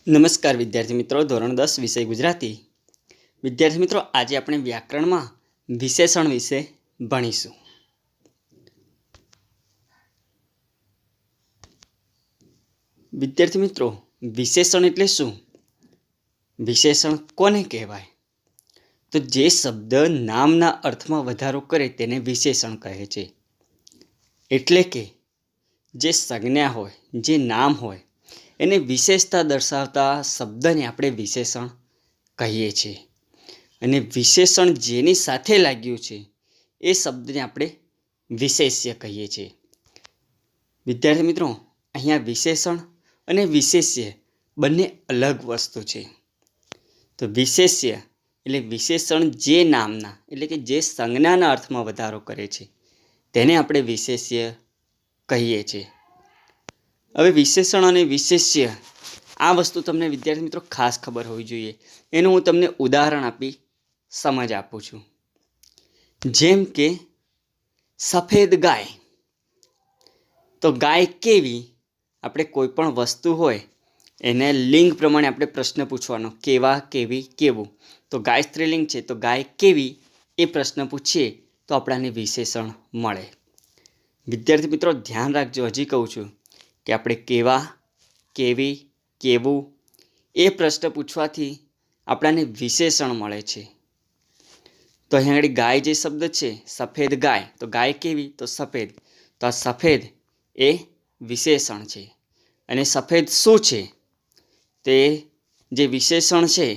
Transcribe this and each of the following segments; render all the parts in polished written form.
નમસ્કાર વિદ્યાર્થી મિત્રો, ધોરણ 10 વિષય ગુજરાતી. વિદ્યાર્થી મિત્રો, આજે આપણે વ્યાકરણમાં વિશેષણ વિશે ભણીશું. વિદ્યાર્થી મિત્રો, વિશેષણ એટલે શું? વિશેષણ કોને કહેવાય? તો જે શબ્દ નામના અર્થમાં વધારો કરે તેને વિશેષણ કહે છે. એટલે કે જે સંજ્ઞા હોય, જે નામ હોય, એને વિશેષતા દર્શાવતા શબ્દને આપણે વિશેષણ કહીએ છીએ. અને વિશેષણ જેની સાથે લાગ્યું છે એ શબ્દને આપણે વિશેષ્ય કહીએ છીએ. વિદ્યાર્થી મિત્રો, અહીંયા વિશેષણ અને વિશેષ્ય બંને અલગ વસ્તુ છે. તો વિશેષ્ય એટલે વિશેષણ જે નામના એટલે કે જે સંજ્ઞાના અર્થમાં વધારો કરે છે તેને આપણે વિશેષ્ય કહીએ છીએ. હવે વિશેષણ અને વિશેષ્ય આ વસ્તુ તમને વિદ્યાર્થી મિત્રો ખાસ ખબર હોવી જોઈએ. એનું હું તમને ઉદાહરણ આપી સમજ આપું છું. જેમ કે સફેદ ગાય. તો ગાય કેવી? આપણે કોઈ પણ વસ્તુ હોય એને લિંગ પ્રમાણે આપણે પ્રશ્ન પૂછવાનો, કેવા, કેવી, કેવું. તો ગાય સ્ત્રીલિંગ છે તો ગાય કેવી એ પ્રશ્ન પૂછીએ તો આપણને વિશેષણ મળે. વિદ્યાર્થી મિત્રો ધ્યાન રાખજો, હજી કહું છું કે આપણે કેવા, કેવી, કેવું એ પ્રશ્ન પૂછવાથી આપણને વિશેષણ મળે છે. તો અહીંયા આગળ ગાય જે શબ્દ છે, સફેદ ગાય, તો ગાય કેવી? તો સફેદ. તો આ સફેદ એ વિશેષણ છે. અને સફેદ શું છે? તે જે વિશેષણ છે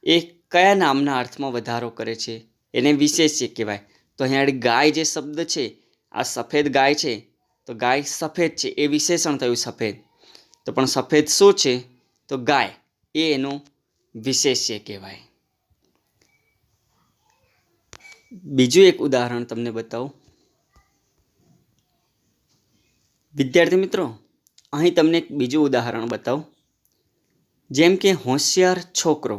એ કયા નામના અર્થમાં વધારો કરે છે એને વિશેષ્ય કહેવાય. તો અહીંયા આગળ ગાય જે શબ્દ છે, આ સફેદ ગાય છે તો ગાય સફેદ છે એ વિશેષણ થયું સફેદ. તો પણ સફેદ શું છે? તો ગાય એ એનું વિશેષ્ય કહેવાય. બીજું એક ઉદાહરણ તમને બતાવું. વિદ્યાર્થી મિત્રો, અહીં તમને એક બીજું ઉદાહરણ બતાવું. જેમ કે હોશિયાર છોકરો.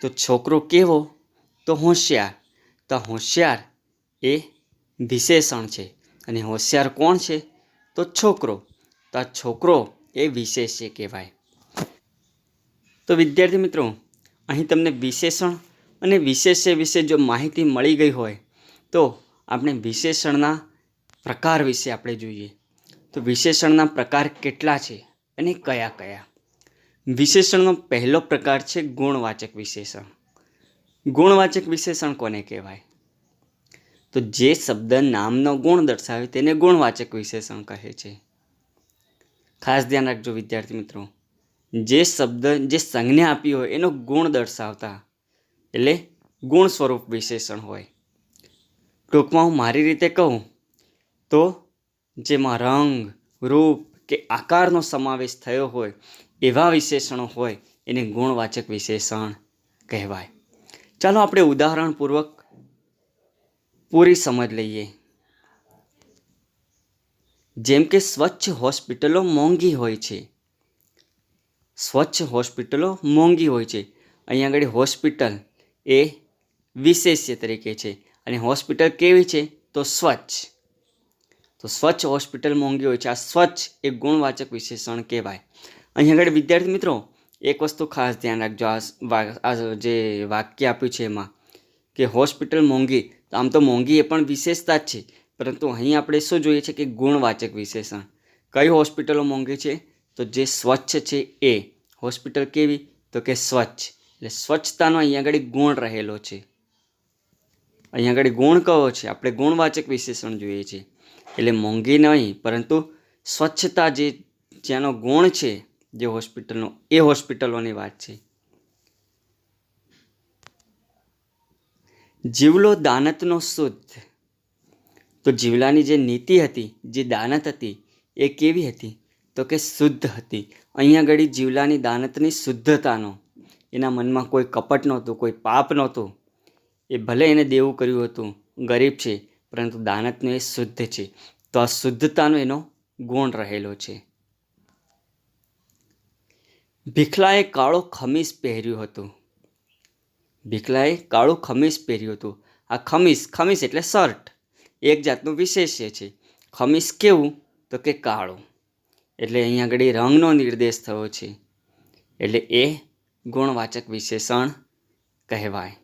તો છોકરો કેવો? તો હોશિયાર. તો હોશિયાર એ વિશેષણ છે. અને હોશિયાર કોણ છે? તો છોકરો. તો આ છોકરો એ વિશેષ્ય કહેવાય. તો વિદ્યાર્થી મિત્રો, અહીં તમને વિશેષણ અને વિશેષ્ય વિશે જો માહિતી મળી ગઈ હોય તો આપણે વિશેષણના પ્રકાર વિશે આપણે જોઈએ. તો વિશેષણના પ્રકાર કેટલા છે અને કયા કયા? વિશેષણનો પહેલો પ્રકાર છે ગુણવાચક વિશેષણ. ગુણવાચક વિશેષણ કોને કહેવાય? તો જે શબ્દ નામનો ગુણ દર્શાવે તેને ગુણવાચક વિશેષણ કહે છે. ખાસ ધ્યાન રાખજો વિદ્યાર્થી મિત્રો, જે શબ્દ જે સંજ્ઞા આપી હોય એનો ગુણ દર્શાવતા એટલે ગુણ સ્વરૂપ વિશેષણ હોય. ટૂંકમાં હું મારી રીતે કહું તો જેમાં રંગ, રૂપ કે આકારનો સમાવેશ થયો હોય એવા વિશેષણો હોય એને ગુણવાચક વિશેષણ કહેવાય. ચાલો આપણે ઉદાહરણપૂર્વક પૂરી સમજ લઈએ. જેમ કે સ્વચ્છ હોસ્પિટલો મોંઘી હોય છે. સ્વચ્છ હોસ્પિટલો મોંઘી હોય છે. અહીંયા આગળ હોસ્પિટલ એ વિશેષ્ય તરીકે છે અને હોસ્પિટલ કેવી છે? તો સ્વચ્છ. તો સ્વચ્છ હોસ્પિટલ મોંઘી હોય છે. આ સ્વચ્છ એ ગુણવાચક વિશેષણ કહેવાય. અહીંયા આગળ વિદ્યાર્થી મિત્રો એક વસ્તુ ખાસ ધ્યાન રાખજો. આ જે વાક્ય આપ્યું છે એમાં કે હોસ્પિટલ મોંઘી, તો આમ તો મોંઘી એ પણ વિશેષતા જ છે, પરંતુ અહીં આપણે શું જોઈએ છે કે ગુણવાચક વિશેષણ. કઈ હોસ્પિટલો મોંઘી છે? તો જે સ્વચ્છ છે એ. હોસ્પિટલ કેવી? તો કે સ્વચ્છ. એટલે સ્વચ્છતાનો અહીંયા આગળ ગુણ રહેલો છે. અહીંયા આગળ ગુણ કયો છે? આપણે ગુણવાચક વિશેષણ જોઈએ છે. એટલે મોંઘી નહીં પરંતુ સ્વચ્છતા જેનો ગુણ છે જે હોસ્પિટલનો, એ હોસ્પિટલોની વાત છે. જીવલો દાનતનો શુદ્ધ. તો જીવલાની જે નીતિ હતી, જે દાનત હતી એ કેવી હતી? તો કે શુદ્ધ હતી. અહીંયા આગળ જીવલાની દાનતની શુદ્ધતાનો, એના મનમાં કોઈ કપટ નહોતું, કોઈ પાપ નહોતું. એ ભલે એને દેવું કર્યું હતું, ગરીબ છે, પરંતુ દાનતનો એ શુદ્ધ છે. તો આ શુદ્ધતાનો એનો ગુણ રહેલો છે. ભીખલાએ કાળો ખમીસ પહેર્યું હતું. ભીખલાએ કાળું ખમીસ પહેર્યું હતું. આ ખમીસ એટલે શર્ટ, એક જાતનું વિશેષ્ય છે. ખમીસ કેવું? તો કે કાળું. એટલે અહીંયા આગળ રંગનો નિર્દેશ થયો છે. એટલે એ ગુણવાચક વિશેષણ કહેવાય.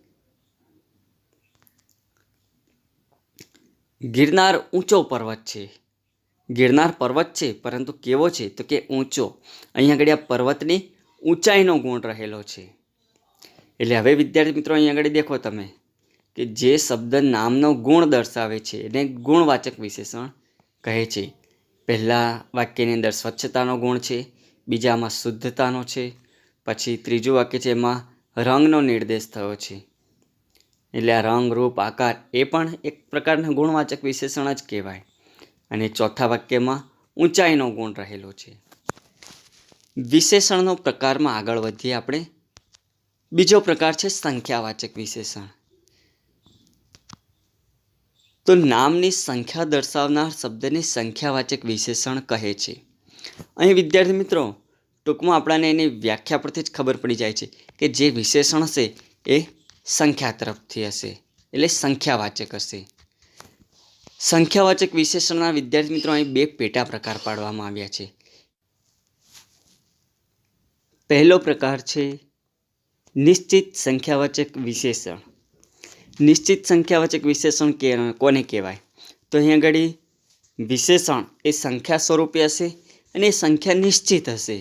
ગિરનાર ઊંચો પર્વત છે. ગિરનાર પર્વત છે, પરંતુ કેવો છે? તો કે ઊંચો. અહીંયા આગળ આ પર્વતની ઊંચાઈનો ગુણ રહેલો છે. એટલે હવે વિદ્યાર્થી મિત્રો અહીંયા આગળ દેખો તમે કે જે શબ્દ નામનો ગુણ દર્શાવે છે એને ગુણવાચક વિશેષણ કહે છે. પહેલા વાક્યની અંદર સ્વચ્છતાનો ગુણ છે, બીજામાં શુદ્ધતાનો છે, પછી ત્રીજું વાક્ય છે એમાં રંગનો નિર્દેશ થયો છે. એટલે આ રંગ, રૂપ, આકાર એ પણ એક પ્રકારના ગુણવાચક વિશેષણ જ કહેવાય. અને ચોથા વાક્યમાં ઊંચાઈનો ગુણ રહેલો છે. વિશેષણનો પ્રકારમાં આગળ વધીએ આપણે. બીજો પ્રકાર છે સંખ્યાવાચક વિશેષણ. તો નામની સંખ્યા દર્શાવનાર શબ્દને સંખ્યાવાચક વિશેષણ કહે છે. અહીં વિદ્યાર્થી મિત્રો ટૂંકમાં આપણને એની વ્યાખ્યા પરથી જ ખબર પડી જાય છે કે જે વિશેષણ હશે એ સંખ્યા તરફથી હશે, એટલે સંખ્યાવાચક હશે. સંખ્યાવાચક વિશેષણના વિદ્યાર્થી મિત્રો અહીં બે પેટા પ્રકાર પાડવામાં આવ્યા છે. પહેલો પ્રકાર છે નિશ્ચિત સંખ્યાવાચક વિશેષણ. નિશ્ચિત સંખ્યાવાચક વિશેષણ કોને કહેવાય? તો અહીં આગળ વિશેષણ એ સંખ્યા સ્વરૂપે હશે અને એ સંખ્યા નિશ્ચિત હશે.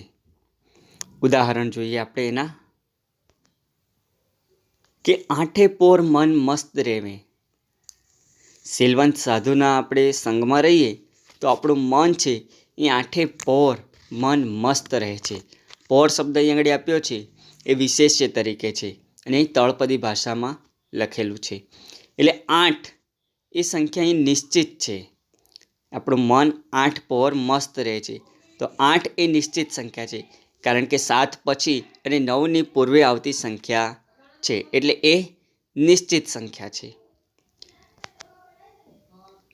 ઉદાહરણ જોઈએ આપણે એના કે આઠે પોર મન મસ્ત રેવે. સિલવંત સાધુના આપણે સંગમાં રહીએ તો આપણું મન છે એ આઠે પોર મન મસ્ત રહે છે. પોર શબ્દ અહીં આગળ આપ્યો છે એ વિશેષ્ય તરીકે છે અને અહીં તળપદી ભાષામાં લખેલું છે. એટલે 8 એ સંખ્યા અહીં નિશ્ચિત છે. આપણું મન 8 પોર મસ્ત રહે છે. તો 8 એ નિશ્ચિત સંખ્યા છે, કારણ કે 7 પછી અને 9ની પૂર્વે આવતી સંખ્યા છે, એટલે એ નિશ્ચિત સંખ્યા છે.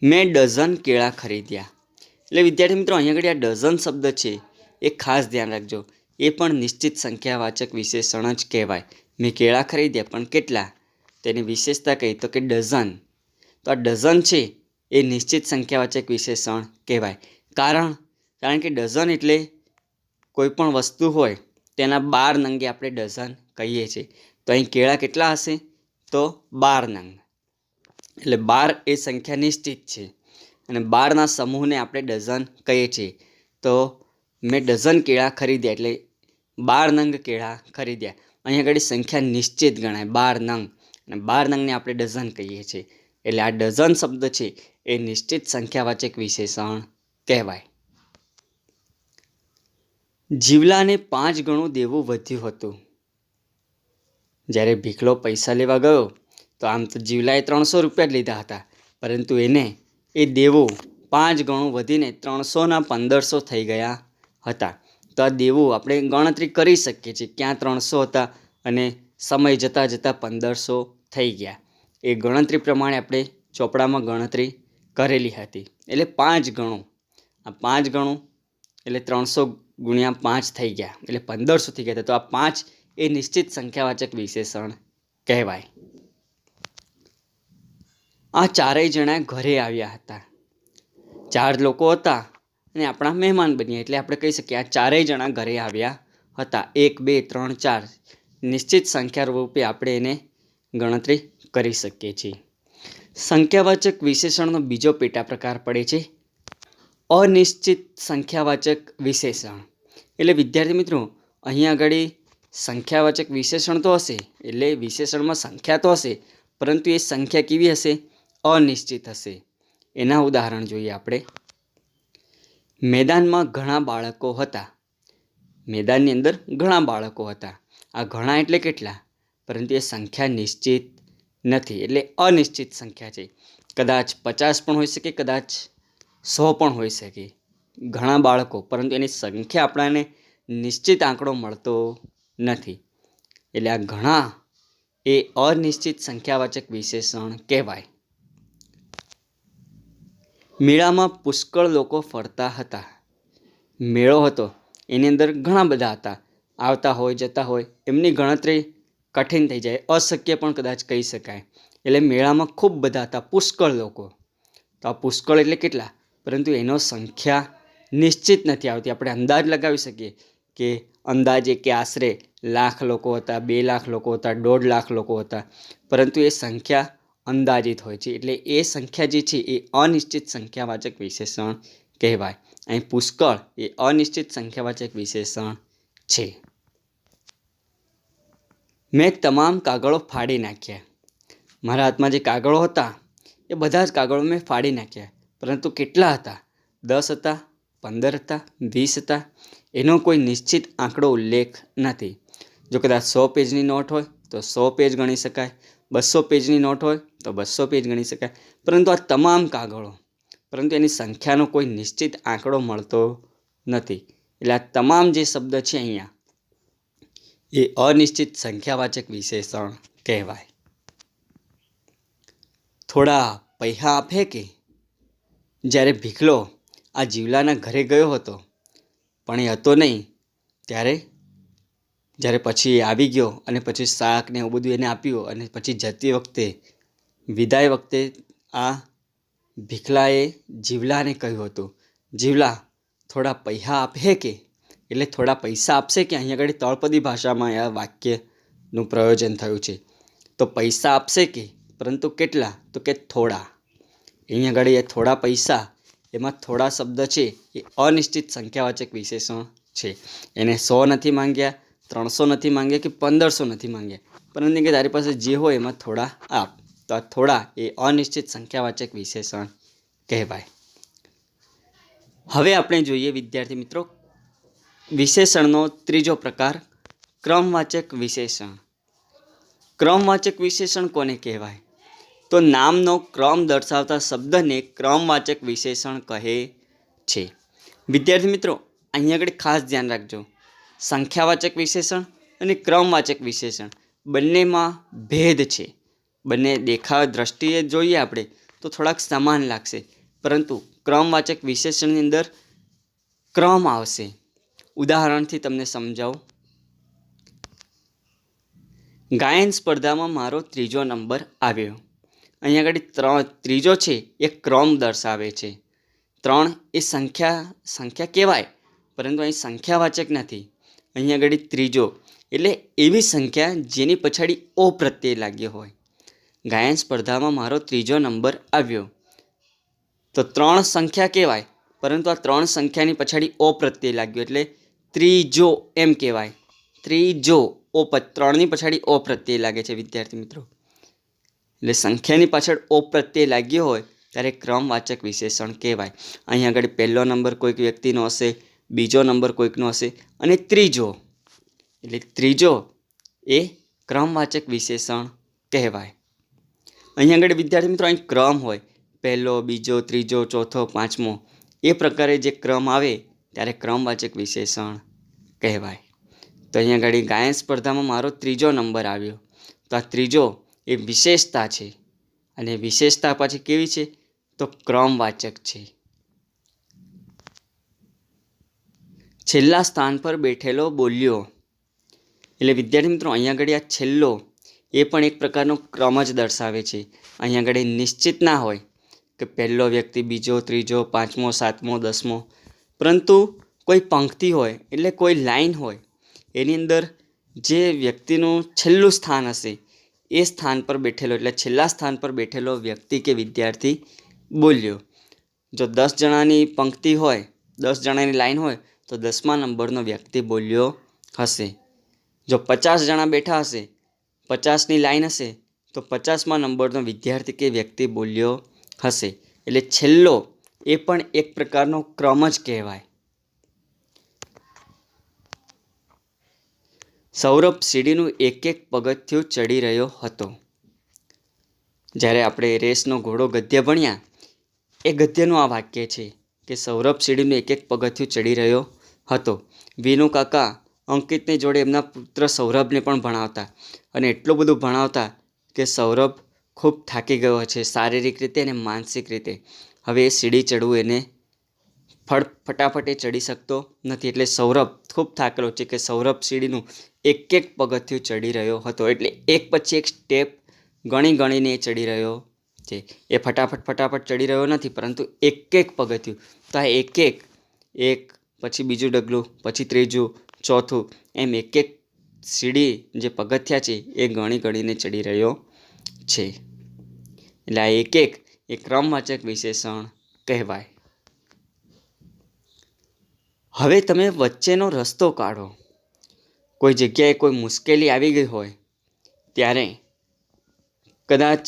મેં ડઝન કેળા ખરીદ્યા. એટલે વિદ્યાર્થી મિત્રો અહીંયા આગળ આ ડઝન શબ્દ છે એ ખાસ ધ્યાન રાખજો. એ પણ નિશ્ચિત સંખ્યાવાચક વિશેષણ જ કહેવાય. મેં કેળા ખરીદ્યા, પણ કેટલા? તેની વિશેષતા કહી તો કે ડઝન. તો આ ડઝન છે એ નિશ્ચિત સંખ્યાવાચક વિશેષણ કહેવાય. કારણ કે ડઝન એટલે કોઈ પણ વસ્તુ હોય તેના 12 નંગે આપણે ડઝન કહીએ છીએ. તો અહીં કેળા કેટલા હશે? તો 12 નંગ. એટલે 12 એ સંખ્યા નિશ્ચિત છે અને 12ના સમૂહને આપણે ડઝન કહીએ છીએ. તો મેં ડઝન કેળા ખરીદ્યા એટલે 12 નંગ કેળા ખરીદ્યા. અહીં આગળ સંખ્યા નિશ્ચિત ગણાય 12 નંગ, અને 12 નંગને આપણે ડઝન કહીએ છીએ. એટલે આ ડઝન શબ્દ છે એ નિશ્ચિત સંખ્યાવાચક વિશેષણ કહેવાય. જીવલાને 5 ગણું દેવું વધ્યું હતું. જ્યારે ભીખલો પૈસા લેવા ગયો તો આમ તો જીવલાએ 300 રૂપિયા જ લીધા હતા, પરંતુ એને એ દેવું 5 ગણું વધીને 300ના 1500 થઈ ગયા હતા. તો આ દેવું આપણે ગણતરી કરી શકીએ છીએ ક્યાં 300 હતા અને સમય જતાં 1500 થઈ ગયા. એ ગણતરી પ્રમાણે આપણે ચોપડામાં ગણતરી કરેલી હતી. એટલે 5 ગણું, આ 5 ગણું એટલે 300 ગુણ્યા 5 થઈ ગયા, એટલે 1500 થઈ ગયા. તો આ 5 એ નિશ્ચિત સંખ્યાવાચક વિશેષણ કહેવાય. આ ચારેય જણા ઘરે આવ્યા હતા. 4 લોકો હતા અને આપણા મહેમાન બન્યા, એટલે આપણે કહી શકીએ આ ચારેય જણા ઘરે આવ્યા હતા. 1, 2, 3, 4 નિશ્ચિત સંખ્યા રૂપે આપણે એને ગણતરી કરી શકીએ છીએ. સંખ્યાવાચક વિશેષણનો બીજો પેટા પ્રકાર પડે છે અનિશ્ચિત સંખ્યાવાચક વિશેષણ. એટલે વિદ્યાર્થી મિત્રો અહીંયા આગળ સંખ્યાવાચક વિશેષણ તો હશે, એટલે વિશેષણમાં સંખ્યા તો હશે, પરંતુ એ સંખ્યા કેવી હશે? અનિશ્ચિત હશે. એના ઉદાહરણ જોઈએ આપણે. મેદાનમાં ઘણા બાળકો હતા. મેદાનની અંદર ઘણા બાળકો હતા. આ ઘણા એટલે કેટલા? પરંતુ એ સંખ્યા નિશ્ચિત નથી, એટલે અનિશ્ચિત સંખ્યા છે. કદાચ 50 પણ હોઈ શકે, કદાચ 100 પણ હોઈ શકે. ઘણા બાળકો, પરંતુ એની સંખ્યા આપણને નિશ્ચિત આંકડો મળતો નથી. એટલે આ ઘણા એ અનિશ્ચિત સંખ્યાવાચક વિશેષણ કહેવાય. મેળામાં પુષ્કળ લોકો ફરતા હતા. મેળો હતો, એની અંદર ઘણા બધા હતા. આવતા હોય, જતા હોય, એમની ગણતરી કઠિન થઈ જાય, અશક્ય પણ કદાચ કહી શકાય. એટલે મેળામાં ખૂબ બધા હતા, પુષ્કળ લોકો. તો આ પુષ્કળ એટલે કેટલા? પરંતુ એનો સંખ્યા નિશ્ચિત નથી આવતી. આપણે અંદાજ લગાવી શકીએ કે અંદાજે કે આશરે લાખ લોકો હતા, 2 લાખ લોકો હતા, 1.5 લાખ લોકો હતા, પરંતુ એ સંખ્યા અંદાજિત હોય છે. એટલે એ સંખ્યા જે છે એ અનિશ્ચિત સંખ્યાવાચક વિશેષણ કહેવાય. અહીં પુષ્કળ એ અનિશ્ચિત સંખ્યાવાચક વિશેષણ છે. મેં તમામ કાગળો ફાડી નાખ્યા. મારા હાથમાં જે કાગળો હતા એ બધા જ કાગળો મેં ફાડી નાખ્યા, પરંતુ કેટલા હતા? 10 હતા, 15 હતા, 20 હતા? એનો કોઈ નિશ્ચિત આંકડો ઉલ્લેખ નથી. જો કદાચ 100 પેજની નોટ હોય તો 100 પેજ ગણી શકાય, 200 પેજની નોટ હોય તો 200 પેજ ગણી શકાય, પરંતુ આ તમામ કાગળો, પરંતુ એની સંખ્યાનો કોઈ નિશ્ચિત આંકડો મળતો નથી. એટલે આ તમામ જે શબ્દ છે અહીંયા એ અનિશ્ચિત સંખ્યાવાચક વિશેષણ કહેવાય. થોડા પૈસા આપે કે? જ્યારે ભીખલો આ જીવલાના ઘરે ગયો હતો, પણ એ હતો નહીં, જ્યારે પછી એ આવી ગયો અને પછી શાક ને એવું બધું એને આપ્યું, અને પછી જતી વખતે, વિદાય વખતે આ ભીખલાએ જીવલાને કહ્યું હતું, જીવલા થોડા પૈસા આપે કે? એટલે થોડા પૈસા આપશે કે? અહીંયા આગળ તળપદી ભાષામાં આ વાક્યનું પ્રયોજન થયું છે. તો પૈસા આપશે કે? પરંતુ કેટલા? તો કે થોડા. અહીંયા આગળ એ થોડા પૈસા, એમાં થોડા શબ્દ છે એ અનિશ્ચિત સંખ્યાવાચક વિશેષણ છે. એને 100 નથી માંગ્યા, 300 નથી માંગ્યા કે 1500 નથી માંગ્યા, પરંતુ કે તારી પાસે જે હોય એમાં થોડા આપ. તો આ થોડા એ અનિશ્ચિત સંખ્યાવાચક વિશેષણ કહેવાય. હવે આપણે જોઈએ વિદ્યાર્થી મિત્રો વિશેષણનો ત્રીજો પ્રકાર, ક્રમવાચક વિશેષણ. ક્રમવાચક વિશેષણ કોને કહેવાય? તો નામનો ક્રમ દર્શાવતા શબ્દને ક્રમવાચક વિશેષણ કહે છે. વિદ્યાર્થી મિત્રો અહીંયા આગળ ખાસ ધ્યાન રાખજો, સંખ્યાવાચક વિશેષણ અને ક્રમવાચક વિશેષણ બંનેમાં ભેદ છે. બંને દેખાવ દ્રષ્ટિએ જોઈએ આપણે તો થોડાક સમાન લાગશે, પરંતુ ક્રમવાચક વિશેષણની અંદર ક્રમ આવશે. ઉદાહરણથી તમને સમજાવું. ગાયન સ્પર્ધામાં મારો 3જો નંબર આવ્યો. અહીંયા આગળ ત્રીજો છે એ ક્રમ દર્શાવે છે. 3 એ સંખ્યા કહેવાય, પરંતુ અહીં સંખ્યાવાચક નથી. અહીંયા આગળ ત્રીજો એટલે એવી સંખ્યા જેની પછાડી ઓ પ્રત્યય લાગ્યો હોય. ગાયન સ્પર્ધામાં મારો 3જો નંબર આવ્યો, તો 3 સંખ્યા કહેવાય, પરંતુ આ 3 સંખ્યાની પછાડી ઓ પ્રત્યય લાગ્યો એટલે ત્રીજો એમ કહેવાય. ત્રીજો 3ની પછાડી ઓ પ્રત્યય લાગે છે વિદ્યાર્થી મિત્રો. એટલે સંખ્યાની પાછળ ઓ પ્રત્યય લાગ્યો હોય ત્યારે ક્રમવાચક વિશેષણ કહેવાય. અહીં આગળ પહેલો નંબર કોઈક વ્યક્તિનો હશે, બીજો નંબર કોઈકનો હશે, અને ત્રીજો એટલે ત્રીજો એ ક્રમવાચક વિશેષણ કહેવાય. અહીં આગળ વિદ્યાર્થી મિત્રો અહીં ક્રમ હોય, પહેલો, બીજો, ત્રીજો, ચોથો, પાંચમો, એ પ્રકારે જે ક્રમ આવે ત્યારે ક્રમવાચક વિશેષણ કહેવાય. તો અહીંયા આગળ ગાયન સ્પર્ધામાં મારો 3જો નંબર આવ્યો, તો આ ત્રીજો એ વિશેષતા છે, અને વિશેષતા પાછી કેવી છે? તો ક્રમવાચક છે. છેલ્લા સ્થાન પર બેઠેલો બોલ્યો. એટલે વિદ્યાર્થી મિત્રો અહીંયા આગળ આ છેલ્લો એ પણ એક પ્રકારનો ક્રમ જ દર્શાવે છે. અહીંયા આગળ નિશ્ચિત ના હોય કે પહેલો વ્યક્તિ, બીજો, ત્રીજો, પાંચમો, સાતમો, 10મો, પરંતુ કોઈ પંક્તિ હોય એટલે કોઈ લાઈન હોય, એની અંદર જે વ્યક્તિનું છેલ્લું સ્થાન હશે એ સ્થાન પર બેઠેલો એટલે છેલ્લા સ્થાન પર બેઠેલો વ્યક્તિ કે વિદ્યાર્થી બોલ્યો. જો 10 જણાની પંક્તિ હોય, 10 જણાની લાઈન હોય તો 10મા નંબરનો વ્યક્તિ બોલ્યો હશે. જો 50 જણા બેઠા હશે, 50ની લાઈન હશે, તો 50મા નંબરનો વિદ્યાર્થી કે વ્યક્તિ બોલ્યો હશે. એટલે છેલ્લો એ પણ એક પ્રકારનો ક્રમ જ કહેવાય. સૌરભ સીડીનું એક પગથિયું ચડી રહ્યો હતો. જ્યારે આપણે રેસનો ઘોડો ગદ્ય ભણ્યા એ ગદ્યનું આ વાક્ય છે કે સૌરભ સીડીનું એક પગથિયું ચડી રહ્યો હતો. વિનુ કાકા અંકિતની જોડે એમના પુત્ર સૌરભને પણ ભણાવતા, અને એટલું બધું ભણાવતા કે સૌરભ ખૂબ થાકી ગયો છે શારીરિક રીતે અને માનસિક રીતે. હવે એ સીડી ચડવું એને ફટાફટ ચડી શકતો નથી. એટલે સૌરભ ખૂબ થાકેલો છે કે સૌરભ સીડીનું એક પગથિયું ચડી રહ્યો હતો. એટલે એક પછી એક સ્ટેપ ગણીને એ ચડી રહ્યો છે. એ ફટાફટ ચડી રહ્યો નથી, પરંતુ એક પગથિયું. તો આ એક પછી બીજું ડગલું, પછી ત્રીજું, ચોથું, એમ એક એક સીડી જે પગથિયા છે એ ગણી ગણીને ચડી રહ્યો છે. એટલે આ એક એક એ ક્રમવાચક વિશેષણ કહેવાય. હવે તમે વચ્ચેનો રસ્તો કાઢો. કોઈ જગ્યાએ કોઈ મુશ્કેલી આવી ગઈ હોય ત્યારે કદાચ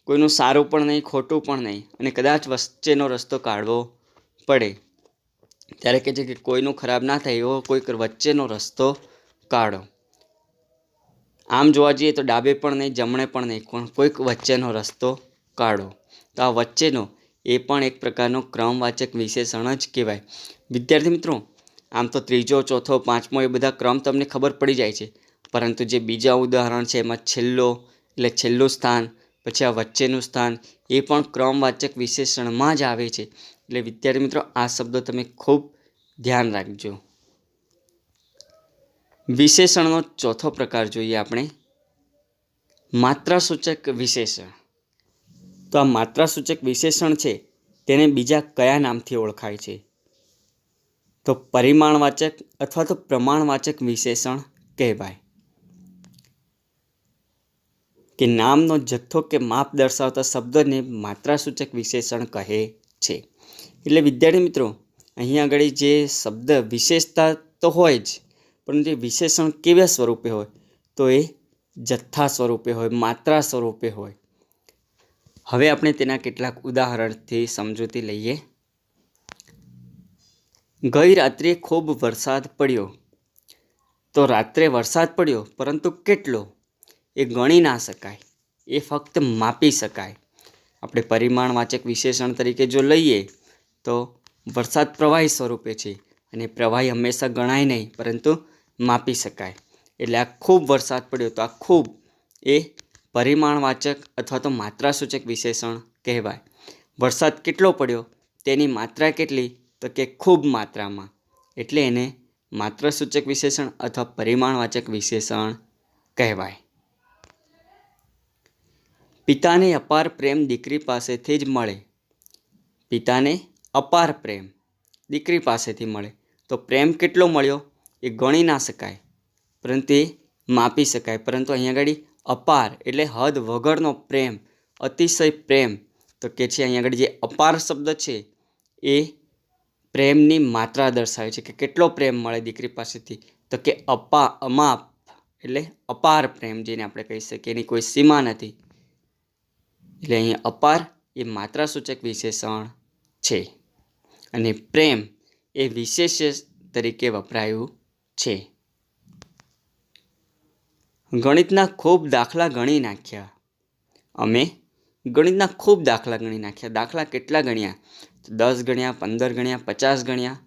કોઈનું સારું પણ નહીં, ખોટું પણ નહીં, અને કદાચ વચ્ચેનો રસ્તો કાઢવો પડે ત્યારે કહે છે કે કોઈનું ખરાબ ના થાય એવો કોઈક વચ્ચેનો રસ્તો કાઢો. આમ જોવા જઈએ તો ડાબે પણ નહીં, જમણે પણ નહીં, પણ કોઈક વચ્ચેનો રસ્તો કાઢો. તો આ વચ્ચેનો એ પણ એક પ્રકારનો ક્રમવાચક વિશેષણ જ કહેવાય. વિદ્યાર્થી મિત્રો, આમ તો ત્રીજો, ચોથો, પાંચમો એ બધા ક્રમ તમને ખબર પડી જાય છે, પરંતુ જે બીજા ઉદાહરણ છે એમાં છેલ્લો એટલે છેલ્લું સ્થાન, પછી આ વચ્ચેનું સ્થાન એ પણ ક્રમવાચક વિશેષણમાં જ આવે છે. એટલે વિદ્યાર્થી મિત્રો, આ શબ્દો તમે ખૂબ ધ્યાન રાખજો. વિશેષણનો ચોથો પ્રકાર જોઈએ આપણે, માત્રાસૂચક વિશેષણ. તો આ માત્રાસૂચક વિશેષણ છે તેને બીજા કયા નામથી ઓળખાય છે? તો પરિમાણવાચક અથવા તો પ્રમાણવાચક વિશેષણ કહેવાય. કે નામનો જથ્થો કે માપ દર્શાવતા શબ્દને માત્રાસૂચક વિશેષણ કહે છે. એટલે વિદ્યાર્થી મિત્રો, અહીંયા આગળ જે શબ્દ વિશેષતા તો હોય જ, પરંતુ જે વિશેષણ કેવા સ્વરૂપે હોય? તો એ જથ્થા સ્વરૂપે હોય, માત્રા સ્વરૂપે હોય. હવે આપણે તેના કેટલાક ઉદાહરણથી સમજૂતી લઈએ. ગઈ રાત્રે ખૂબ વરસાદ પડ્યો. તો રાત્રે વરસાદ પડ્યો, પરંતુ કેટલો એ ગણી ના શકાય, એ ફક્ત માપી શકાય. આપણે પરિમાણવાચક વિશેષણ તરીકે જો લઈએ તો વરસાદ પ્રવાહી સ્વરૂપે છે, અને પ્રવાહી હંમેશા ગણાય નહીં, પરંતુ માપી શકાય. એટલે આ ખૂબ વરસાદ પડ્યો, તો આ ખૂબ એ પરિમાણવાચક અથવા તો માત્રાસૂચક વિશેષણ કહેવાય. વરસાદ કેટલો પડ્યો, તેની માત્રા કેટલી? તો કે ખૂબ માત્રામાં, એટલે એને માત્રાસૂચક વિશેષણ અથવા પરિમાણવાચક વિશેષણ કહેવાય. પિતાને અપાર પ્રેમ દીકરી પાસેથી જ મળે. પિતાને અપાર પ્રેમ દીકરી પાસેથી મળે, તો પ્રેમ કેટલો મળ્યો એ ગણી ના શકાય, પરંતુ એ માપી શકાય. પરંતુ અહીંયા આગળ અપાર એટલે હદ વગરનો પ્રેમ, અતિશય પ્રેમ. તો કે છે અહીંયા આગળ જે અપાર શબ્દ છે એ પ્રેમની માત્રા દર્શાવે છે કે કેટલો પ્રેમ મળે દીકરી પાસેથી. તો કે અમાપ એટલે અપાર પ્રેમ, જેને આપણે કહી શકીએ એની કોઈ સીમા નથી. એટલે અહીં અપાર એ માત્રાસૂચક વિશેષણ છે, અને પ્રેમ એ વિશેષ તરીકે વપરાયું છે. ગણિતના ખૂબ દાખલા ગણી નાખ્યા. અમે ગણિતના ખૂબ દાખલા ગણી નાખ્યા. દાખલા કેટલા ગણ્યા? 10 ગણ્યા, 15 ગણ્યા, 50 ગણ્યા,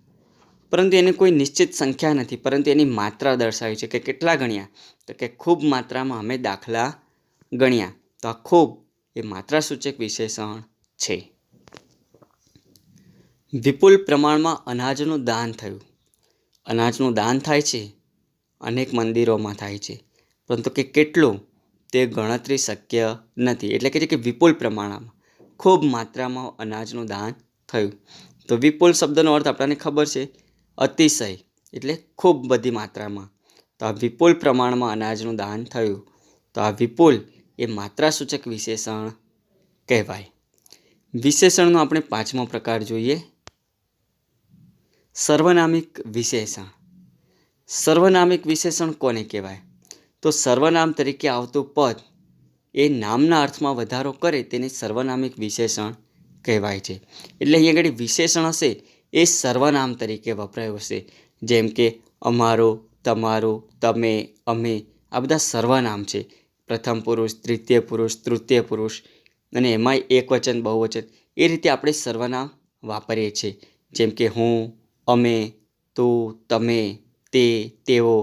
પરંતુ એને કોઈ નિશ્ચિત સંખ્યા નથી, પરંતુ એની માત્રા દર્શાવી છે કે કેટલા ગણ્યા? તો કે ખૂબ માત્રામાં અમે દાખલા ગણ્યા. તો આ ખૂબ એ માત્રાસૂચક વિશેષણ છે. વિપુલ પ્રમાણમાં અનાજનું દાન થયું. અનાજનું દાન થાય છે, અનેક મંદિરોમાં થાય છે, પરંતુ કે કેટલું તે ગણતરી શક્ય નથી. એટલે કે છે કે વિપુલ પ્રમાણમાં, ખૂબ માત્રામાં અનાજનું દાન થયું. તો વિપુલ શબ્દનો અર્થ આપણને ખબર છે, અતિશય એટલે ખૂબ બધી માત્રામાં. તો આ વિપુલ પ્રમાણમાં અનાજનું દાન થયું. તો આ વિપુલ એ માત્રાસૂચક વિશેષણ કહેવાય. વિશેષણનો આપણે પાંચમો પ્રકાર જોઈએ, સર્વનામિક વિશેષણ. સર્વનામિક વિશેષણ કોને કહેવાય? તો સર્વનામ તરીકે આવતું પદ એ નામના અર્થમાં વધારો કરે તેને સર્વનામિક વિશેષણ કહેવાય છે. એટલે અહીંયા આગળ વિશેષણ હશે એ સર્વનામ તરીકે વપરાયું હશે. જેમ કે અમારું, તમારું, તમે, અમે, આ બધા સર્વનામ છે. પ્રથમ પુરુષ, દ્વિતીય પુરુષ, તૃતીય પુરુષ, અને એમાંય એકવચન, બહુવચન, એ રીતે આપણે સર્વનામ વાપરીએ છીએ. જેમ કે હું, અમે, તું, તમે, તે, તેઓ,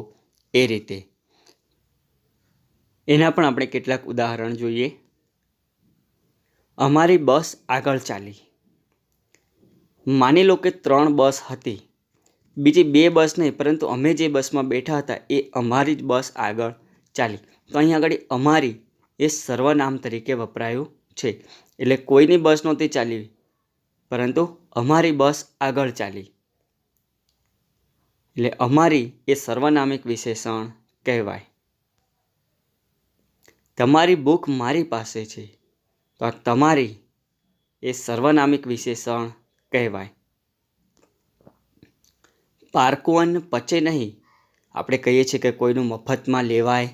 એ રીતે. એના પણ આપણે કેટલાક ઉદાહરણ જોઈએ. અમારી બસ આગળ ચાલી. માની લો કે 3 બસ હતી, બીજી 2 બસ નહીં, પરંતુ અમે જે બસમાં બેઠા હતા એ અમારી જ બસ આગળ ચાલી. તો અહીં આગળ અમારી એ સર્વનામ તરીકે વપરાયું છે. એટલે કોઈની બસ નહોતી ચાલી, પરંતુ અમારી બસ આગળ ચાલી. એટલે અમારી એ સર્વનામિક વિશેષણ કહેવાય. તમારી બુક મારી પાસે છે, તો આ તમારી એ સર્વનામિક વિશેષણ કહેવાય. પારકું અન્ન પચે નહીં, આપણે કહીએ છીએ કે કોઈનું મફતમાં લેવાય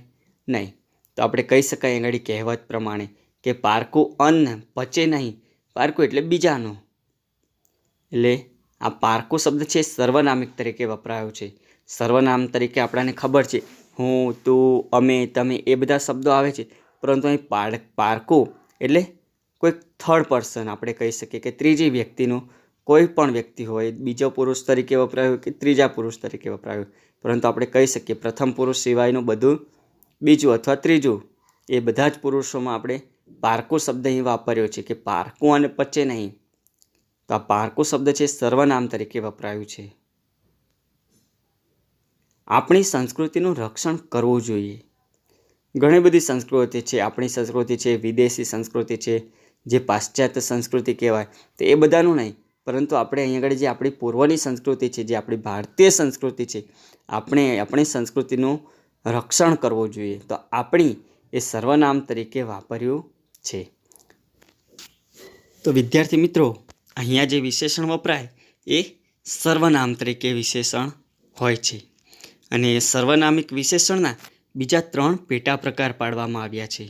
નહીં, તો આપણે કહી શકાય આગળ કહેવત પ્રમાણે કે પારકું અન્ન પચે નહીં. પારકું એટલે બીજાનું. એટલે આ પારકું શબ્દ છે સર્વનામિક તરીકે વપરાયો છે. સર્વનામ તરીકે આપણને ખબર છે હું, તું, અમે, તમે એ બધા શબ્દો આવે છે, પરંતુ અહીં પારકું એટલે કોઈ થર્ડ પર્સન આપણે કહી શકીએ કે ત્રીજી વ્યક્તિનું કોઈ પણ વ્યક્તિ હોય, બીજો પુરુષ તરીકે વપરાયું કે ત્રીજા પુરુષ તરીકે વપરાયું, પરંતુ આપણે કહી શકીએ પ્રથમ પુરુષ સિવાયનું બધું બીજું અથવા ત્રીજું એ બધા જ પુરુષોમાં આપણે પારકું શબ્દ અહીં વાપર્યો છે કે પારકું અને પચે નહીં. તો આ પારકું શબ્દ છે સર્વનામ તરીકે વપરાયું છે. આપણી સંસ્કૃતિનું રક્ષણ કરવું જોઈએ. ઘણી બધી સંસ્કૃતિ છે. આપણી સંસ્કૃતિ છે, વિદેશી સંસ્કૃતિ છે, જે પાશ્ચાત્ય સંસ્કૃતિ કહેવાય, તો એ બધાનું નહીં, પરંતુ આપણે અહીં આગળ જે આપણી પૂર્વની સંસ્કૃતિ છે, જે આપણી ભારતીય સંસ્કૃતિ છે, આપણે આપણી સંસ્કૃતિનું રક્ષણ કરવું જોઈએ. તો આપણી એ સર્વનામ તરીકે વાપર્યું છે. તો વિદ્યાર્થી મિત્રો, અહીંયા જે વિશેષણ વપરાય એ સર્વનામ તરીકે વિશેષણ હોય છે. અને એ સર્વનામિક વિશેષણના બીજા 3 પેટા પ્રકાર પાડવામાં આવ્યા છે.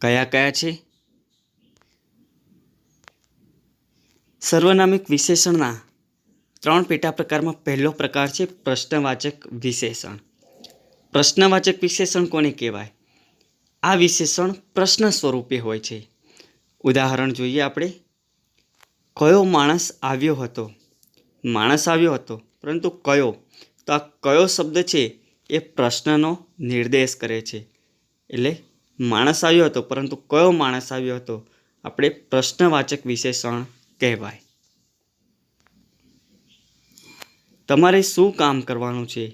કયા કયા છે? સર્વનામિક વિશેષણના 3 પેટા પ્રકારમાં પહેલો પ્રકાર છે પ્રશ્નવાચક વિશેષણ. પ્રશ્નવાચક વિશેષણ કોને કહેવાય? આ વિશેષણ પ્રશ્ન સ્વરૂપે હોય છે. ઉદાહરણ જોઈએ આપણે. કયો માણસ આવ્યો હતો? માણસ આવ્યો હતો, પરંતુ કયો? તો આ કયો શબ્દ છે એ પ્રશ્નનો નિર્દેશ કરે છે. એટલે માણસ આવ્યો હતો, પરંતુ કયો માણસ આવ્યો હતો આપણે પ્રશ્નવાચક વિશેષણ કહેવાય. તમારે શું કામ કરવાનું છે?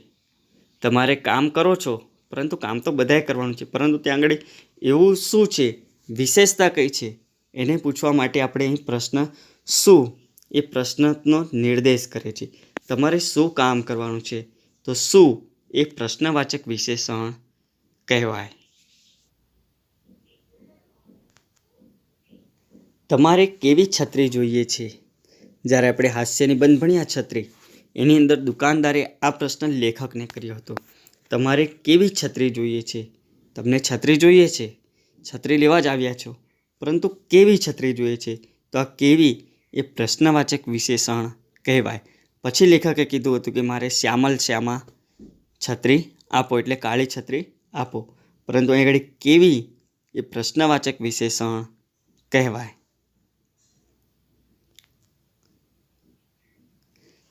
તમારે કામ કરો છો, પરંતુ કામ તો બધાએ કરવાનું છે, પરંતુ ત્યાં આગળ એવું શું છે, વિશેષતા કઈ છે, એને પૂછવા માટે આપણે અહીં પ્રશ્ન શું એ પ્રશ્નનો નિર્દેશ કરે છે. તમારે શું કામ કરવાનું છે? તો શું એ પ્રશ્નવાચક વિશેષણ કહેવાય. તમારે કેવી છત્રી જોઈએ છે? જ્યારે આપણે હાસ્ય નિબંધ ભણ્યા છત્રી, એની અંદર દુકાનદારે આ પ્રશ્ન લેખકને કર્યો હતો. તમારે કેવી છત્રી જોઈએ છે? તમને છત્રી જોઈએ છે, છત્રી લેવા જ આવ્યા છો, પરંતુ કેવી છત્રી જોઈએ છે? તો આ કેવી એ પ્રશ્નવાચક વિશેષણ કહેવાય. પછી લેખકે કીધું હતું કે મારે શ્યામા છત્રી આપો, એટલે કાળી છત્રી આપો, પરંતુ અહીં આગળ કેવી એ પ્રશ્નવાચક વિશેષણ કહેવાય.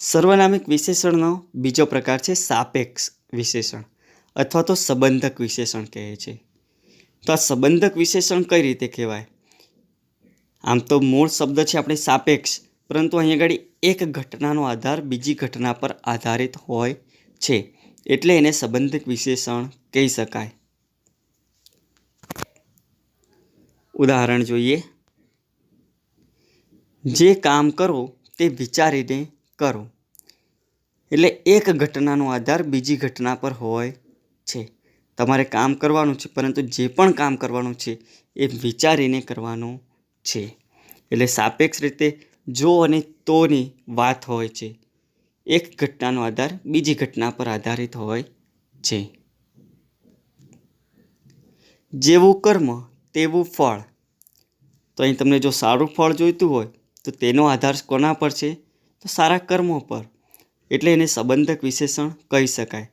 સર્વનામિક વિશેષણનો બીજો પ્રકાર છે સાપેક્ષ વિશેષણ અથવા તો સંબંધક વિશેષણ કહે છે. તો આ સંબંધક વિશેષણ કઈ રીતે કહેવાય? આમ તો મૂળ શબ્દ છે આપણે સાપેક્ષ, પરંતુ અહીં આગળ એક ઘટનાનો આધાર બીજી ઘટના પર આધારિત હોય છે, એટલે એને સંબંધક વિશેષણ કહી શકાય. ઉદાહરણ જોઈએ. જે કામ કરો તે વિચારીને કરો. એટલે એક ઘટનાનો આધાર બીજી ઘટના પર હોય છે. તમારે કામ કરવાનું છે, પરંતુ જે પણ કામ કરવાનું છે એ વિચારીને કરવાનું છે. એટલે સાપેક્ષ રીતે જો અને તોની વાત હોય છે. એક ઘટનાનો આધાર બીજી ઘટના પર આધારિત હોય છે. જેવું કર્મ તેવું ફળ. તો અહીં તમને જો સારું ફળ જોઈતું હોય તો તેનો આધાર કોના પર છે? તો સારા કર્મો પર. એટલે એને સંબંધક વિશેષણ કહી શકાય.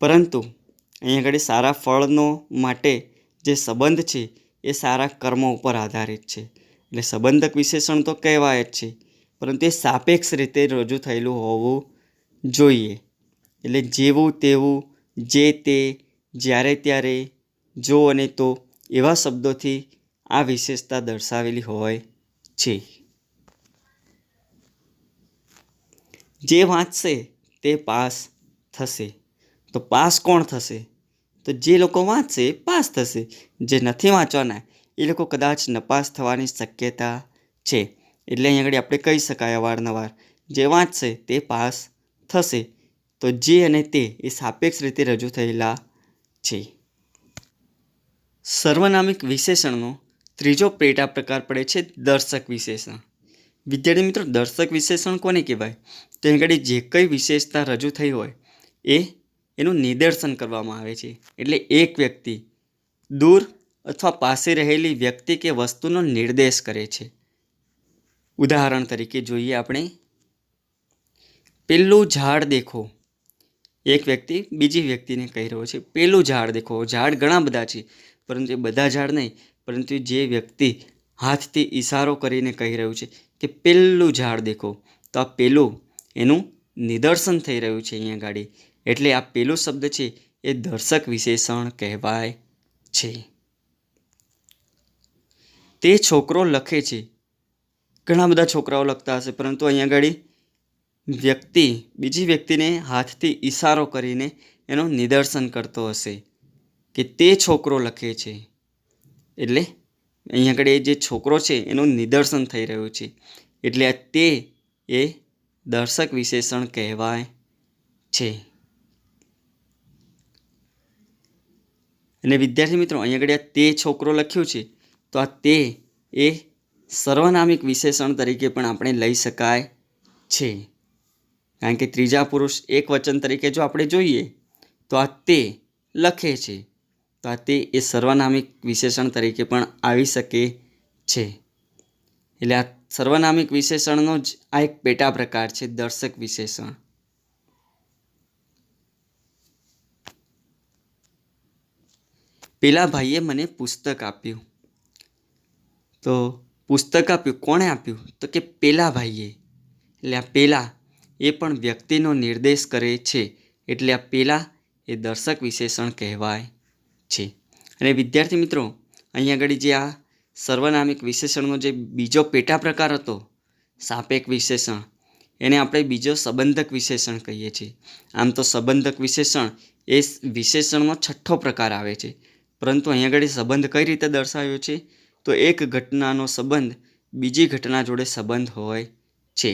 પરંતુ અહીં આગળ સારા ફળનો માટે જે સંબંધ છે એ સારા કર્મો ઉપર આધારિત છે. એટલે સંબંધક વિશેષણ તો કહેવાય જ છે, પરંતુ એ સાપેક્ષ રીતે રજૂ થયેલું હોવું જોઈએ. એટલે જેવું તેવું, જે તે, જ્યારે ત્યારે, જો અને તો એવા શબ્દોથી આ વિશેષતા દર્શાવેલી હોય છે. જે વાંચશે તે પાસ થશે. તો પાસ કોણ થશે? તો જે લોકો વાંચશે એ પાસ થશે. જે નથી વાંચવાના એ લોકો કદાચ નપાસ થવાની શક્યતા છે. એટલે અહીં આગળ આપણે કહી શકાય અવારનવાર જે વાંચશે તે પાસ થશે તો જે અને તે એ સાપેક્ષ રીતે રજૂ થયેલા છે. સર્વનામિક વિશેષણનો ત્રીજો પેટા પ્રકાર પડે છે દર્શક વિશેષણ. વિદ્યાર્થી મિત્રો, દર્શક વિશેષણ કોને કહેવાય? તો અહીં આગળ જે કંઈ વિશેષતા રજૂ થઈ હોય એનું નિદર્શન કરવામાં આવે છે. એટલે એક વ્યક્તિ દૂર અથવા પાસે રહેલી વ્યક્તિ કે વસ્તુનો નિર્દેશ કરે છે. ઉદાહરણ તરીકે જોઈએ આપણે, પેલું ઝાડ દેખો. એક વ્યક્તિ બીજી વ્યક્તિને કહી રહ્યો છે પેલું ઝાડ દેખો. ઝાડ ઘણા બધા છે, પરંતુ એ બધા ઝાડ નહીં, પરંતુ જે વ્યક્તિ હાથથી ઈશારો કરીને કહી રહ્યું છે કે પેલું ઝાડ દેખો, તો આ પેલું એનું નિદર્શન થઈ રહ્યું છે અહીંયા ગાડી. એટલે આ પેલું શબ્દ છે એ દર્શક વિશેષણ કહેવાય છે. તે છોકરો લખે છે. ઘણા બધા છોકરાઓ લખતા હશે, પરંતુ અહીંયા આગળ વ્યક્તિ બીજી વ્યક્તિને હાથથી ઈશારો કરીને એનું નિદર્શન કરતો હશે કે તે છોકરો લખે છે. એટલે અહીંયા આગળ એ જે છોકરો છે એનું નિદર્શન થઈ રહ્યું છે. એટલે આ તે એ દર્શક વિશેષણ કહેવાય છે. અને વિદ્યાર્થી મિત્રો, અહીંયા આગળ તે છોકરો લખ્યું છે, તો આ તે એ સર્વનામિક વિશેષણ તરીકે પણ આપણે લઈ શકાય છે. કારણ કે ત્રીજા પુરુષ એક વચન તરીકે જો આપણે જોઈએ તો આ તે લખે છે, તો આ તે એ સર્વનામિક વિશેષણ તરીકે પણ આવી શકે છે. એટલે આ સર્વનામિક વિશેષણનો જ આ એક પેટા પ્રકાર છે, દર્શક વિશેષણ. પેલા ભાઈએ મને પુસ્તક આપ્યું. તો પુસ્તક આપ્યું, કોણે આપ્યું? તો કે પેલા ભાઈએ. એટલે આ પેલા એ પણ વ્યક્તિનો નિર્દેશ કરે છે. એટલે આ પેલા એ દર્શક વિશેષણ કહેવાય છે. અને વિદ્યાર્થી મિત્રો, અહીં આગળ જે આ સર્વનામિક વિશેષણનો જે બીજો પેટા પ્રકાર હતો સાપેક્ષ વિશેષણ, એને આપણે બીજો સંબંધક વિશેષણ કહીએ છીએ. આમ તો સંબંધક વિશેષણ એ વિશેષણનો છઠ્ઠો પ્રકાર આવે છે, પરંતુ અહીં આગળ સંબંધ કઈ રીતે દર્શાવ્યો છે? તો એક ઘટનાનો સંબંધ બીજી ઘટના જોડે સંબંધ હોય છે.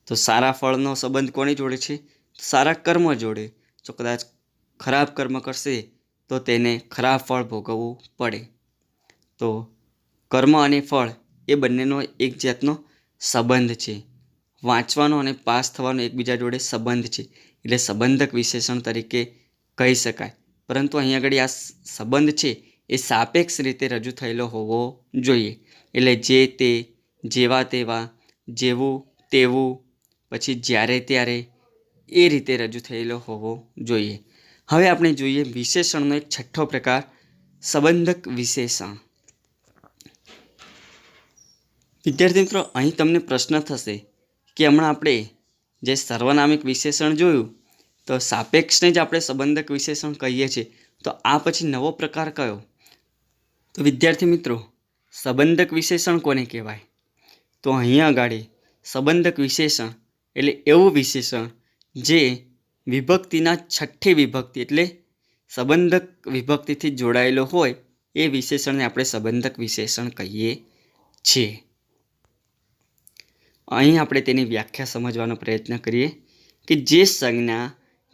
તો સારા ફળનો સંબંધ કોની જોડે છે? સારા કર્મ જોડે. જો કદાચ ખરાબ કર્મ કરશે તો તેને ખરાબ ફળ ભોગવવું પડે. તો કર્મ અને ફળ એ બંનેનો એક જાતનો સંબંધ છે. વાંચવાનો અને પાસ થવાનો એકબીજા જોડે સંબંધ છે. એટલે સંબંધક વિશેષણ તરીકે કહી શકાય. પરંતુ અહીં આગળ આ સંબંધ છે એ સાપેક્ષ રીતે રજૂ થયેલો હોવો જોઈએ. એટલે જે તે, જેવા તેવા, જેવું તેવું, પછી જ્યારે ત્યારે, એ રીતે રજૂ થયેલો હોવો જોઈએ. હવે આપણે જોઈએ વિશેષણનો એક છઠ્ઠો પ્રકાર, સંબંધક વિશેષણ. વિદ્યાર્થી મિત્રો, અહીં તમને પ્રશ્ન થશે કે હમણાં આપણે જે સર્વનામિક વિશેષણ જોયું તો સાપેક્ષને જ આપણે સંબંધક વિશેષણ કહીએ છીએ, તો આ પછી નવો પ્રકાર કયો? તો વિદ્યાર્થી મિત્રો, સંબંધક વિશેષણ કોને કહેવાય? તો અહીંયા આગળ સંબંધક વિશેષણ એટલે એવું વિશેષણ જે વિભક્તિના છઠ્ઠી વિભક્તિ એટલે સંબંધક વિભક્તિથી જોડાયેલો હોય એ વિશેષણને આપણે સંબંધક વિશેષણ કહીએ છીએ. અહીં આપણે તેની વ્યાખ્યા સમજવાનો પ્રયત્ન કરીએ કે જે સંજ્ઞા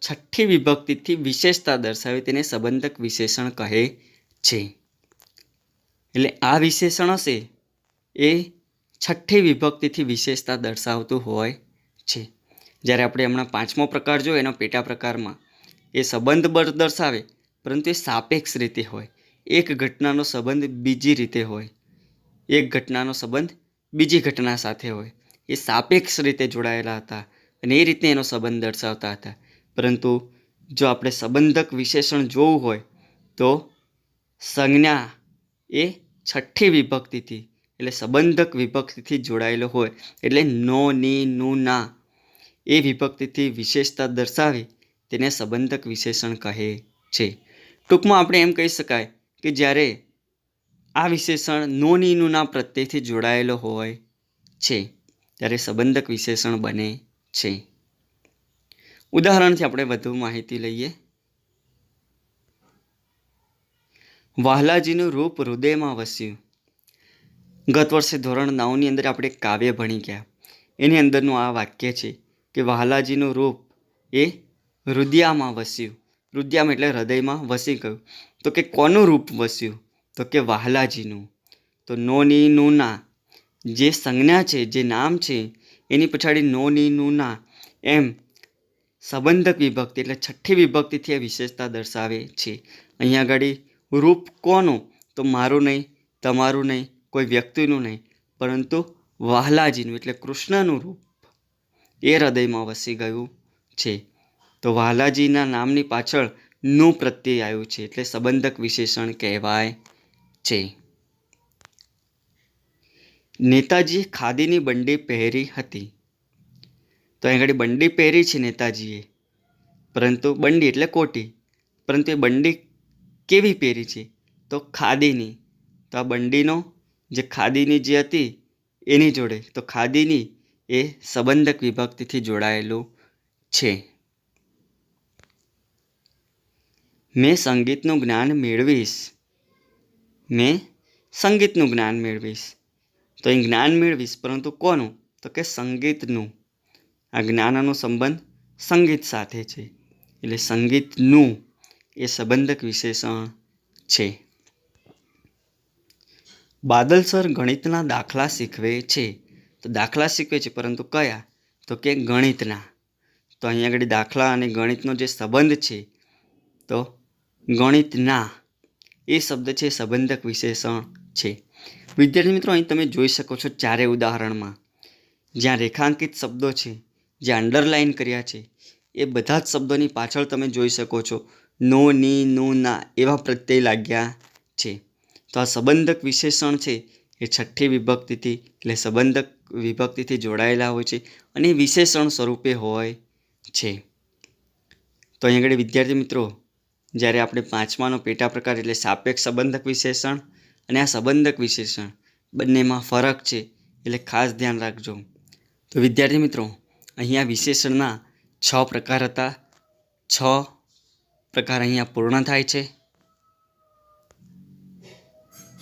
છઠ્ઠી વિભક્તિથી વિશેષતા દર્શાવે તેને સંબંધક વિશેષણ કહે છે. એટલે આ વિશેષણ હશે એ છઠ્ઠી વિભક્તિથી વિશેષતા દર્શાવતું હોય છે. જ્યારે આપણે હમણાં પાંચમો પ્રકાર જોઈએ એનો પેટા પ્રકારમાં એ સંબંધ દર્શાવે, પરંતુ એ સાપેક્ષ રીતે હોય. એક ઘટનાનો સંબંધ બીજી રીતે હોય, એક ઘટનાનો સંબંધ બીજી ઘટના સાથે હોય. એ સાપેક્ષ રીતે જોડાયેલા હતા અને એ રીતે એનો સંબંધ દર્શાવતા હતા. પરંતુ જો આપણે સંબંધક વિશેષણ જોવું હોય તો સંજ્ઞા એ છઠ્ઠી વિભક્તિથી એટલે સંબંધક વિભક્તિથી જોડાયેલો હોય. એટલે નો, ની, નું, ના એ વિભક્તિથી વિશેષતા દર્શાવે તેને સંબંધક વિશેષણ કહે છે. ટૂંકમાં આપણે એમ કહી શકાય કે જ્યારે આ વિશેષણ નો, ની, નું, ના પ્રત્યયથી જોડાયેલો હોય છે ત્યારે સંબંધક વિશેષણ બને છે. ઉદાહરણથી આપણે વધુ માહિતી લઈએ. વહાલાજીનું રૂપ હૃદયમાં વસ્યું. ગત વર્ષે ધોરણ 9ની અંદર આપણે કાવ્ય ભણી ગયા. એની અંદરનું આ વાક્ય છે કે વહાલાજીનું રૂપ એ રુદિયામાં વસ્યું. રુદિયામાં એટલે હૃદયમાં વસી ગયું. તો કે કોનું રૂપ વસ્યું? તો કે વહાલાજીનું. તો નો ની નું ના જે સંજ્ઞા છે, જે નામ છે, એની પછાડી નો ની નું ના એમ સંબંધક વિભક્તિ એટલે છઠ્ઠી વિભક્તિથી આ વિશેષતા દર્શાવે છે. અહીંયા આગળ રૂપ કોનું? તો મારું નહીં, તમારું નહીં, કોઈ વ્યક્તિનું નહીં, પરંતુ વહાલાજીનું એટલે કૃષ્ણનું રૂપ એ હૃદયમાં વસી ગયું છે. તો વહાલાજીના નામની પાછળ નું પ્રત્યય આવ્યું છે એટલે સંબંધક વિશેષણ કહેવાય છે. નેતાજીએ ખાદીની બંડી પહેરી હતી. તો અહીં આગળ બંડી પહેરી છે નેતાજીએ, પરંતુ બંડી એટલે કોટી, પરંતુ એ બંડી કેવી પહેરી છે? તો ખાદીની. તો આ બંડીનો જે ખાદીની જે હતી એની જોડે, તો ખાદીની એ સંબંધક વિભક્તિથી જોડાયેલું છે. મેં સંગીતનું જ્ઞાન મેળવીશ. મેં સંગીતનું જ્ઞાન મેળવીશ. તો અહીં જ્ઞાન મેળવીશ, પરંતુ કોનું? તો કે સંગીતનું. આ જ્ઞાનનો સંબંધ સંગીત સાથે છે એટલે સંગીતનું એ સંબંધક વિશેષણ છે. બાદલ સર ગણિતના દાખલા શીખવે છે. તો દાખલા શીખવે છે, પરંતુ કયા? તો કે ગણિતના. તો અહીંયા આગળ દાખલા અને ગણિતનો જે સંબંધ છે, તો ગણિતના એ શબ્દ છે સંબંધક વિશેષણ છે. વિદ્યાર્થી મિત્રો, અહીં તમે જોઈ શકો છો ચારે ઉદાહરણમાં જ્યાં રેખાંકિત શબ્દો છે, જે અંડરલાઇન કર્યા છે, એ બધા જ શબ્દોની પાછળ તમે જોઈ શકો છો નો, ની, નું, ના એવા પ્રત્યય લાગ્યા છે. તો આ સંબંધક વિશેષણ છે એ છઠ્ઠી વિભક્તિથી એટલે સંબંધક વિભક્તિથી જોડાયેલા હોય છે અને વિશેષણ સ્વરૂપે હોય છે. તો અહીં આગળ વિદ્યાર્થી મિત્રો, જ્યારે આપણે પાંચમાનો પેટા પ્રકાર એટલે સાપેક્ષ સંબંધક વિશેષણ અને આ સંબંધક વિશેષણ બંનેમાં ફરક છે એટલે ખાસ ધ્યાન રાખજો. તો વિદ્યાર્થી મિત્રો, અહીંયા વિશેષણના 6 પ્રકાર હતા. 6 પ્રકાર અહીંયા પૂર્ણ થાય છે.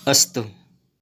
અસ્તુ.